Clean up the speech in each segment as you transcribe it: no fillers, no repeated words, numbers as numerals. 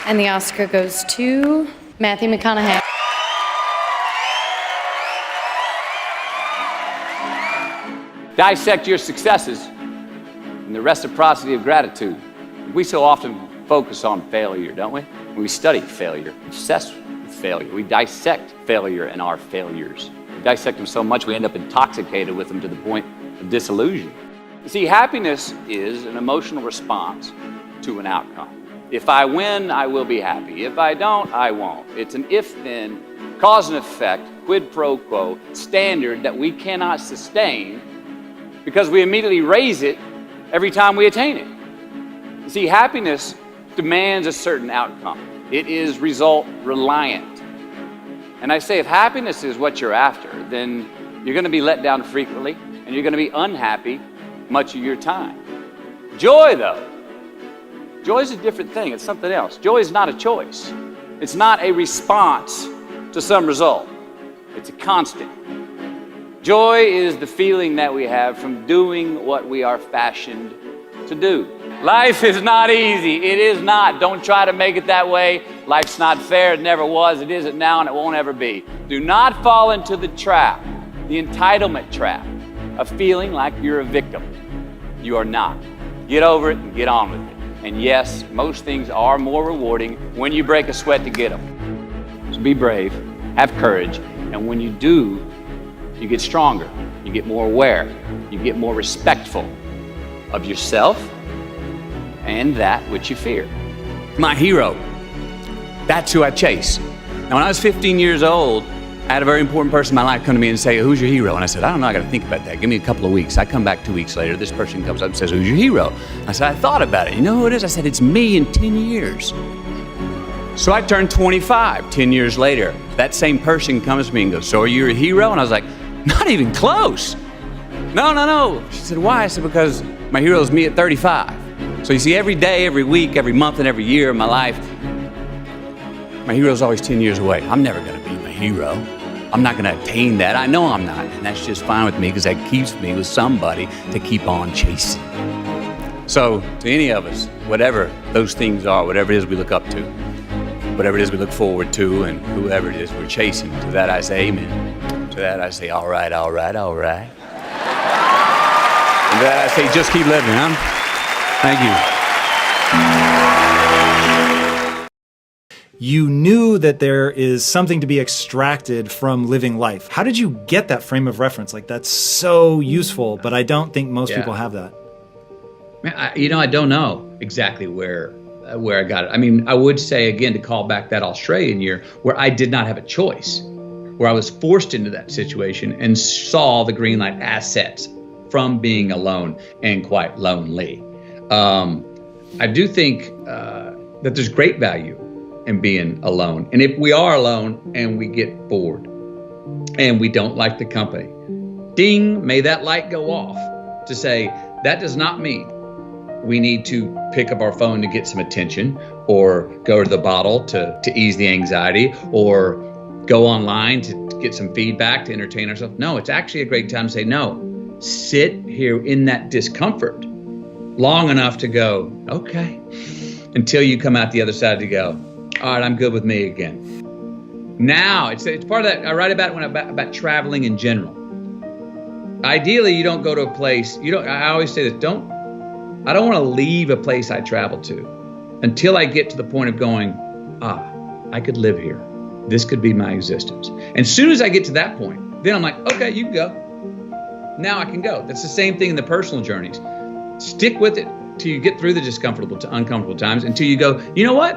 And the Oscar goes to Matthew McConaughey. Dissect your successes and the reciprocity of gratitude. We so often focus on failure, don't we? When we study failure, obsessed with failure. We dissect failure and our failures. We dissect them so much we end up intoxicated with them to the point of disillusion. You see, happiness is an emotional response to an outcome. If I win, I will be happy. If I don't, I won't. It's an if-then, cause and effect, quid pro quo standard that we cannot sustain because we immediately raise it every time we attain it. You see, happiness demands a certain outcome. It is result reliant. And I say if happiness is what you're after, then you're going to be let down frequently and you're going to be unhappy much of your time. Joy, though, joy is a different thing. It's something else. Joy is not a choice. It's not a response to some result. It's a constant. Joy is the feeling that we have from doing what we are fashioned to do. Life is not easy. It is not. Don't try to make it that way. Life's not fair. It never was. It isn't now, and it won't ever be. Do not fall into the trap, the entitlement trap, of feeling like you're a victim. You are not. Get over it and get on with it. And yes, most things are more rewarding when you break a sweat to get them. So be brave, have courage, and when you do, you get stronger, you get more aware, you get more respectful of yourself and that which you fear. My hero, that's who I chase. Now, when I was 15 years old, I had a very important person in my life come to me and say, who's your hero? And I said, I don't know, I got to think about that. Give me a couple of weeks. I come back 2 weeks later, this person comes up and says, who's your hero? I said, I thought about it. You know who it is? I said, it's me in 10 years. So I turned 25, 10 years later. That same person comes to me and goes, so are you a hero? And I was like, not even close. No. She said, why? I said, because my hero is me at 35. So you see, every day, every week, every month, and every year of my life, my hero is always 10 years away. I'm never going to be my hero. I'm not going to attain that. I know I'm not. And that's just fine with me because that keeps me with somebody to keep on chasing. So to any of us, whatever those things are, whatever it is we look up to, whatever it is we look forward to, and whoever it is we're chasing, to that I say amen. To that I say, all right. And to that I say, just keep living, huh? Thank you. You knew that there is something to be extracted from living life. How did you get that frame of reference? Like, that's so useful, but I don't think most people have that. Man, I don't know exactly where I got it. I mean, I would say, again, to call back that Australian year where I did not have a choice, where I was forced into that situation and saw the green light assets from being alone and quite lonely. I do think that there's great value in being alone. And if we are alone and we get bored and we don't like the company, ding, may that light go off to say, that does not mean we need to pick up our phone to get some attention or go to the bottle to ease the anxiety or go online to get some feedback to entertain ourselves. No, it's actually a great time to say, no, sit here in that discomfort long enough to go, okay, until you come out the other side to go, all right, I'm good with me again. Now, it's part of that. I write about about traveling in general. Ideally, you don't go to a place, I always say this, I don't want to leave a place I travel to until I get to the point of going, I could live here. This could be my existence. And as soon as I get to that point, then I'm like, okay, you can go. Now I can go. That's the same thing in the personal journeys. Stick with it till you get through the uncomfortable times, until you go, you know what?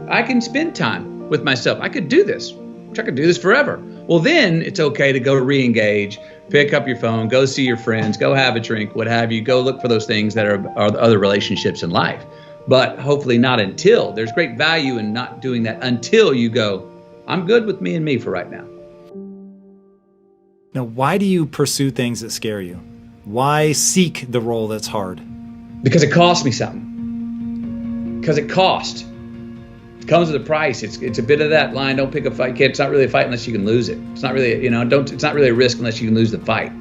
I can spend time with myself. I could do this. I could do this forever. Well, then it's okay to go re-engage, pick up your phone, go see your friends, go have a drink, what have you. Go look for those things that are other relationships in life. But hopefully not until. There's great value in not doing that until you go, I'm good with me and me for right now. Now, why do you pursue things that scare you? Why seek the role that's hard? Because it costs me something. Because it costs. It comes with a price. It's a bit of that line, don't pick a fight, kid. It's not really a fight unless you can lose it. It's not really, it's not really a risk unless you can lose the fight.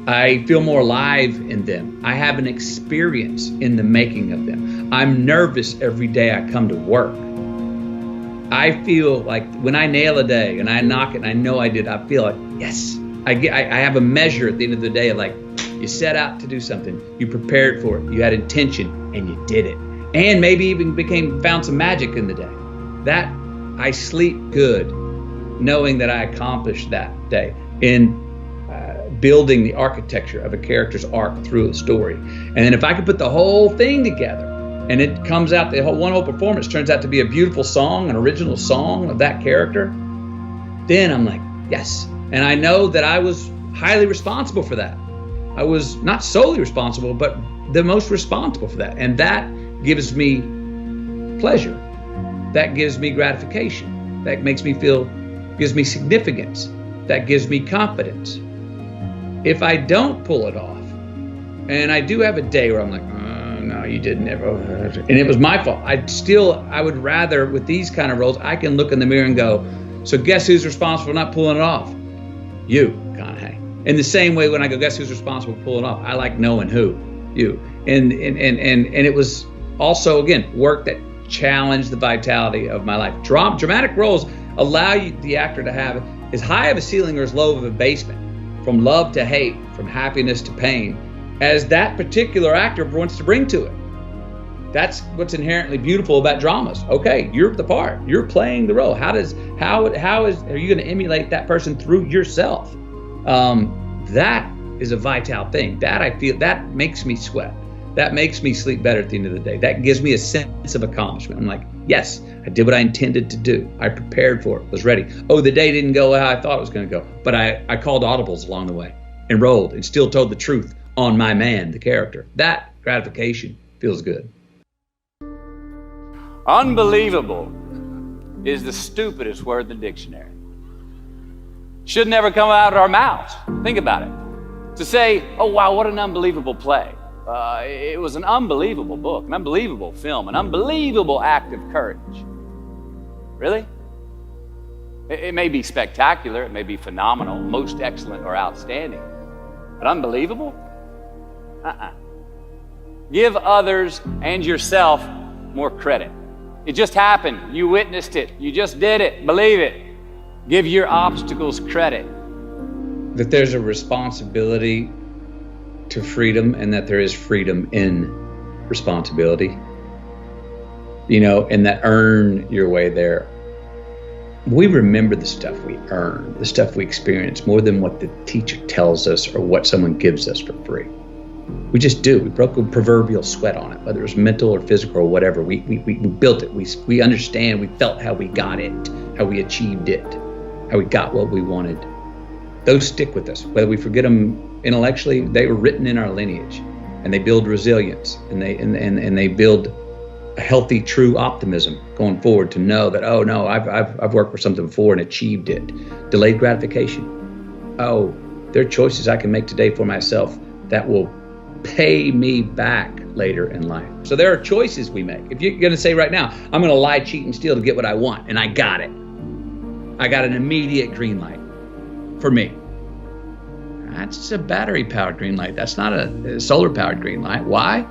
I feel more alive in them. I have an experience in the making of them. I'm nervous every day I come to work. I feel like when I nail a day and I knock it and I know I did, I feel like, yes, I have a measure at the end of the day of like, you set out to do something, you prepared for it, you had intention, and you did it. And maybe even found some magic in the day. That I sleep good knowing that I accomplished that day in building the architecture of a character's arc through a story. And then if I could put the whole thing together and it comes out, one whole performance turns out to be a beautiful song, an original song of that character, then I'm like, yes. And I know that I was highly responsible for that. I was not solely responsible, but the most responsible for that. And that gives me pleasure. That gives me gratification. That makes me feel, gives me significance. That gives me confidence. If I don't pull it off, and I do have a day where I'm like, oh, no, you didn't ever, and it was my fault. I would rather, with these kind of roles, I can look in the mirror and go, so guess who's responsible for not pulling it off? You, McConaughey. In the same way, when I go, guess who's responsible for pulling it off? I like knowing who, you. And it was also, again, work that challenged the vitality of my life. Dramatic roles allow you, the actor, to have as high of a ceiling or as low of a basement, from love to hate, from happiness to pain, as that particular actor wants to bring to it. That's what's inherently beautiful about dramas. Okay, you're the part, you're playing the role. Are you going to emulate that person through yourself? That is a vital thing. That I feel, that makes me sweat. That makes me sleep better at the end of the day. That gives me a sense of accomplishment. I'm like, yes, I did what I intended to do. I prepared for it, was ready. Oh, the day didn't go how I thought it was going to go. But I called audibles along the way, enrolled, and still told the truth on my man, the character. That gratification feels good. Unbelievable is the stupidest word in the dictionary. Should never come out of our mouths. Think about it. To say, oh, wow, what an unbelievable play. It was an unbelievable book, an unbelievable film, an unbelievable act of courage. Really? It may be spectacular, it may be phenomenal, most excellent or outstanding, but unbelievable? Give others and yourself more credit. It just happened. You witnessed it. You just did it. Believe it. Give your obstacles credit. That there's a responsibility to freedom, and that there is freedom in responsibility. You know, and that earn your way there. We remember the stuff we earn, the stuff we experience, more than what the teacher tells us or what someone gives us for free. We just do. We broke a proverbial sweat on it, whether it was mental or physical or whatever. We built it. We understand. We felt how we got it, how we achieved it, how we got what we wanted. Those stick with us, whether we forget them intellectually. They were written in our lineage, and they build resilience, and they build a healthy, true optimism going forward to know that, oh no, I've worked for something before and achieved it. Delayed gratification. Oh, there are choices I can make today for myself that will pay me back later in life. So there are choices we make. If you're going to say right now, I'm going to lie, cheat, and steal to get what I want, and I got it. I got an immediate green light for me. That's a battery-powered green light. That's not a solar-powered green light. Why?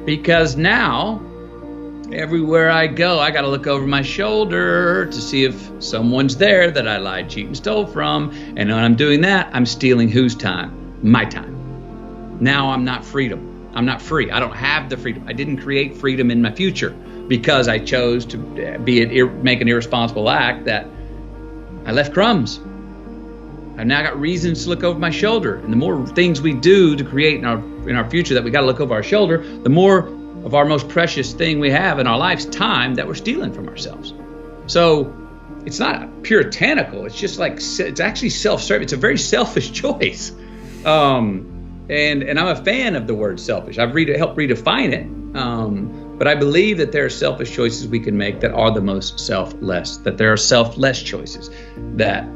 Because now, everywhere I go, I got to look over my shoulder to see if someone's there that I lied, cheated, and stole from. And when I'm doing that, I'm stealing whose time? My time. Now I'm not freedom. I'm not free. I don't have the freedom. I didn't create freedom in my future because I chose to make an irresponsible act that I left crumbs. I've now got reasons to look over my shoulder. And the more things we do to create in our future that we got to look over our shoulder, the more of our most precious thing we have in our life's time that we're stealing from ourselves. So it's not puritanical. It's just like, it's actually self-serving. It's a very selfish choice. And I'm a fan of the word selfish. I've helped redefine it. But I believe that there are selfish choices we can make that are the most selfless, that there are selfless choices that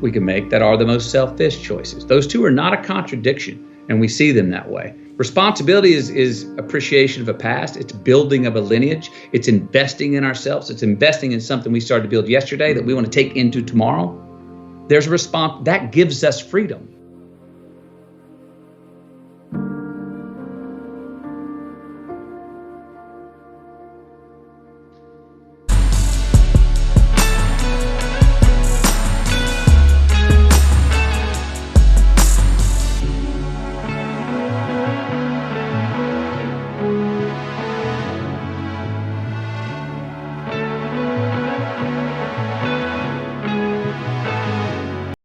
we can make that are the most selfish choices. Those two are not a contradiction, and we see them that way. Responsibility is appreciation of a past. It's building of a lineage. It's investing in ourselves. It's investing in something we started to build yesterday that we want to take into tomorrow. There's a response that gives us freedom.